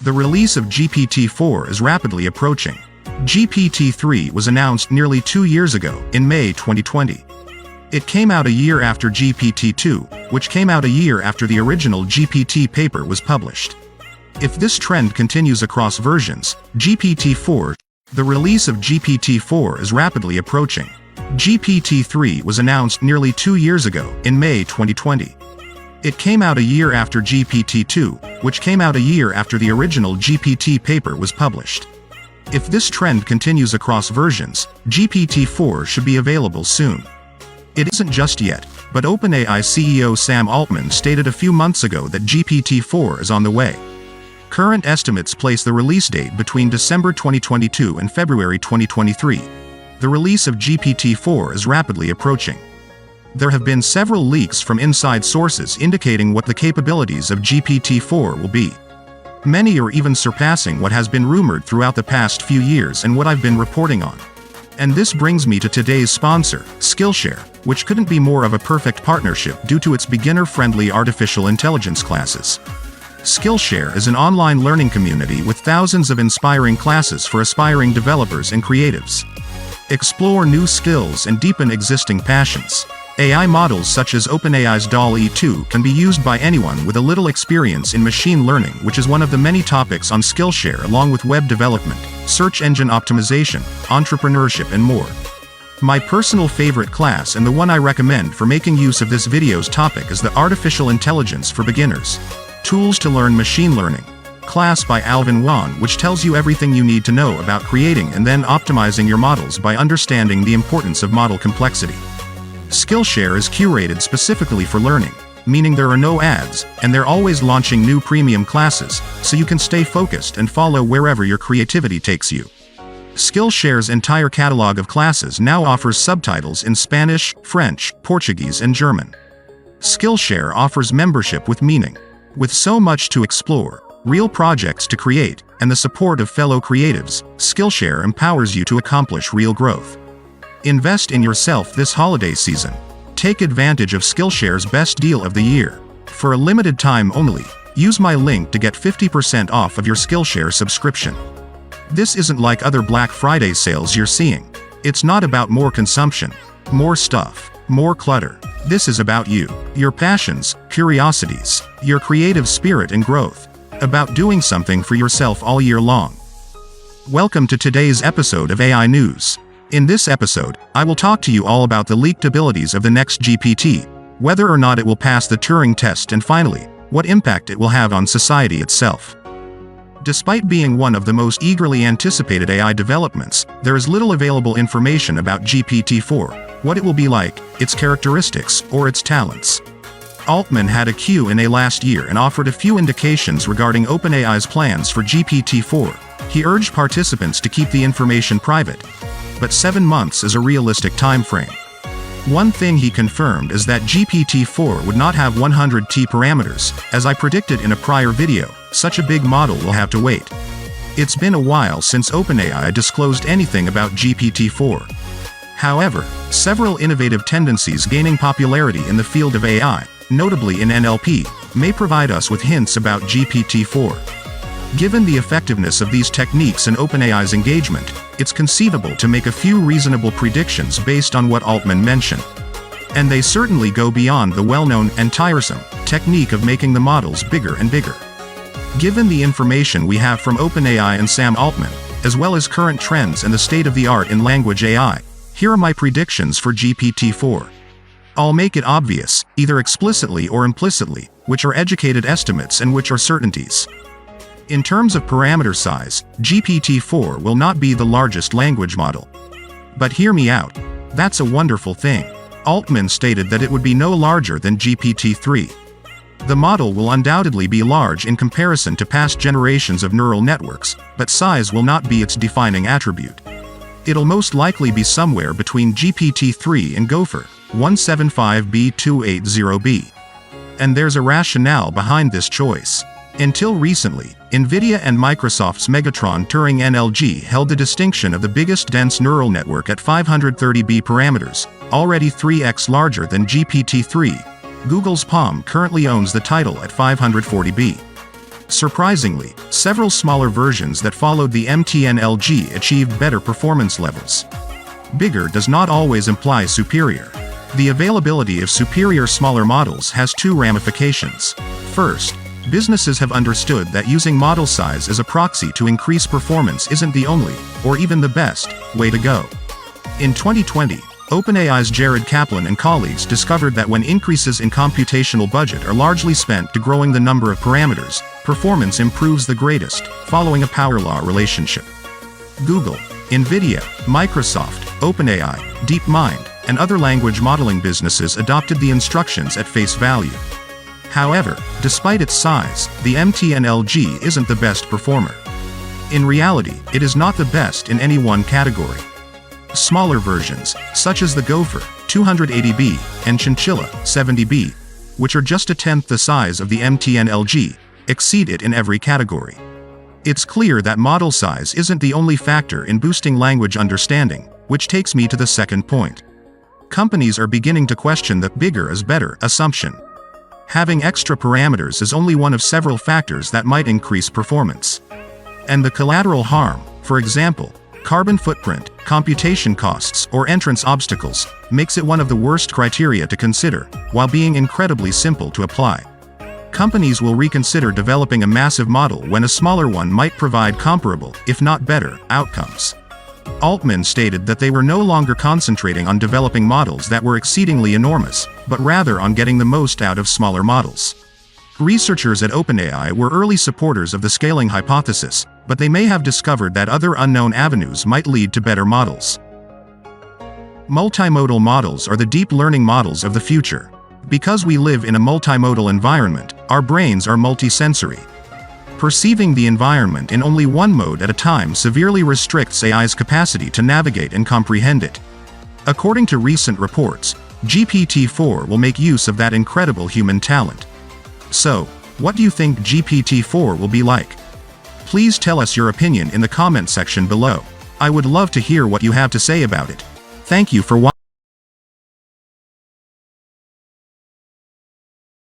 The release of GPT-4 is rapidly approaching. GPT-3 was announced nearly 2 years ago, in May 2020. It came out a year after GPT-2, which came out a year after the original GPT paper was published. If this trend continues across versions, the release of GPT-4 is rapidly approaching. GPT-3 was announced nearly 2 years ago, in May 2020. It came out a year after GPT-2, which came out a year after the original GPT paper was published. If this trend continues across versions, GPT-4 should be available soon. It isn't just yet, but OpenAI CEO Sam Altman stated a few months ago that GPT-4 is on the way. Current estimates place the release date between December 2022 and February 2023. The release of GPT-4 is rapidly approaching. There have been several leaks from inside sources indicating what the capabilities of GPT-4 will be. Many are even surpassing what has been rumored throughout the past few years and what I've been reporting on. And this brings me to today's sponsor, Skillshare, which couldn't be more of a perfect partnership due to its beginner-friendly artificial intelligence classes. Skillshare is an online learning community with thousands of inspiring classes for aspiring developers and creatives. Explore new skills and deepen existing passions. AI models such as OpenAI's DALL-E 2 can be used by anyone with a little experience in machine learning, which is one of the many topics on Skillshare, along with web development, search engine optimization, entrepreneurship and more. My personal favorite class and the one I recommend for making use of this video's topic is the Artificial Intelligence for Beginners. Tools to Learn Machine Learning class by Alvin Wan, which tells you everything you need to know about creating and then optimizing your models by understanding the importance of model complexity. Skillshare is curated specifically for learning, meaning there are no ads, and they're always launching new premium classes, so you can stay focused and follow wherever your creativity takes you. Skillshare's entire catalog of classes now offers subtitles in Spanish, French, Portuguese, and German. Skillshare offers membership with meaning. With so much to explore, real projects to create, and the support of fellow creatives, Skillshare empowers you to accomplish real growth. Invest in yourself this holiday season. Take advantage of Skillshare's best deal of the year. For a limited time only, use my link to get 50% off of your Skillshare subscription. This isn't like other Black Friday sales you're seeing. It's not about more consumption, more stuff, more clutter. This is about you, your passions, curiosities, your creative spirit and growth. About doing something for yourself all year long. Welcome to today's episode of AI News. In this episode, I will talk to you all about the leaked abilities of the next GPT, whether or not it will pass the Turing test, and finally, what impact it will have on society itself. Despite being one of the most eagerly anticipated AI developments, there is little available information about GPT-4, what it will be like, its characteristics, or its talents. Altman had a Q&A last year and offered a few indications regarding OpenAI's plans for GPT-4. He urged participants to keep the information private, but 7 months is a realistic time frame. One thing he confirmed is that GPT-4 would not have 100T parameters. As I predicted in a prior video, such a big model will have to wait. It's been a while since OpenAI disclosed anything about GPT-4. However, several innovative tendencies gaining popularity in the field of AI, notably in NLP, may provide us with hints about GPT-4. Given the effectiveness of these techniques and OpenAI's engagement, it's conceivable to make a few reasonable predictions based on what Altman mentioned. And they certainly go beyond the well-known and tiresome technique of making the models bigger and bigger. Given the information we have from OpenAI and Sam Altman, as well as current trends and the state-of-the-art in language AI, here are my predictions for GPT-4. I'll make it obvious, either explicitly or implicitly, which are educated estimates and which are certainties. In terms of parameter size, GPT-4 will not be the largest language model. But hear me out. That's a wonderful thing. Altman stated that it would be no larger than GPT-3. The model will undoubtedly be large in comparison to past generations of neural networks, but size will not be its defining attribute. It'll most likely be somewhere between GPT-3 and Gopher 175B280B. And there's a rationale behind this choice. Until recently, NVIDIA and Microsoft's Megatron Turing NLG held the distinction of the biggest dense neural network at 530B parameters, already 3x larger than GPT-3. Google's Palm currently owns the title at 540B. Surprisingly, several smaller versions that followed the MTNLG achieved better performance levels. Bigger does not always imply superior. The availability of superior smaller models has two ramifications. First, businesses have understood that using model size as a proxy to increase performance isn't the only, or even the best, way to go. In 2020, OpenAI's Jared Kaplan and colleagues discovered that when increases in computational budget are largely spent to growing the number of parameters, performance improves the greatest, following a power law relationship. Google, NVIDIA, Microsoft, OpenAI, DeepMind, and other language modeling businesses adopted the instructions at face value. However, despite its size, the MTNLG isn't the best performer. In reality, it is not the best in any one category. Smaller versions, such as the Gopher, 280B, and Chinchilla, 70B, which are just a tenth the size of the MTNLG, exceed it in every category. It's clear that model size isn't the only factor in boosting language understanding, which takes me to the second point. Companies are beginning to question the bigger is better assumption. Having extra parameters is only one of several factors that might increase performance. And the collateral harm, for example, carbon footprint, computation costs, or entrance obstacles, makes it one of the worst criteria to consider, while being incredibly simple to apply. Companies will reconsider developing a massive model when a smaller one might provide comparable, if not better, outcomes. Altman stated that they were no longer concentrating on developing models that were exceedingly enormous, but rather on getting the most out of smaller models. Researchers at OpenAI were early supporters of the scaling hypothesis, but they may have discovered that other unknown avenues might lead to better models. Multimodal models are the deep learning models of the future. Because we live in a multimodal environment, our brains are multisensory. Perceiving the environment in only one mode at a time severely restricts AI's capacity to navigate and comprehend it. According to recent reports, GPT-4 will make use of that incredible human talent. So, what do you think GPT-4 will be like? Please tell us your opinion in the comment section below. I would love to hear what you have to say about it. Thank you for watching.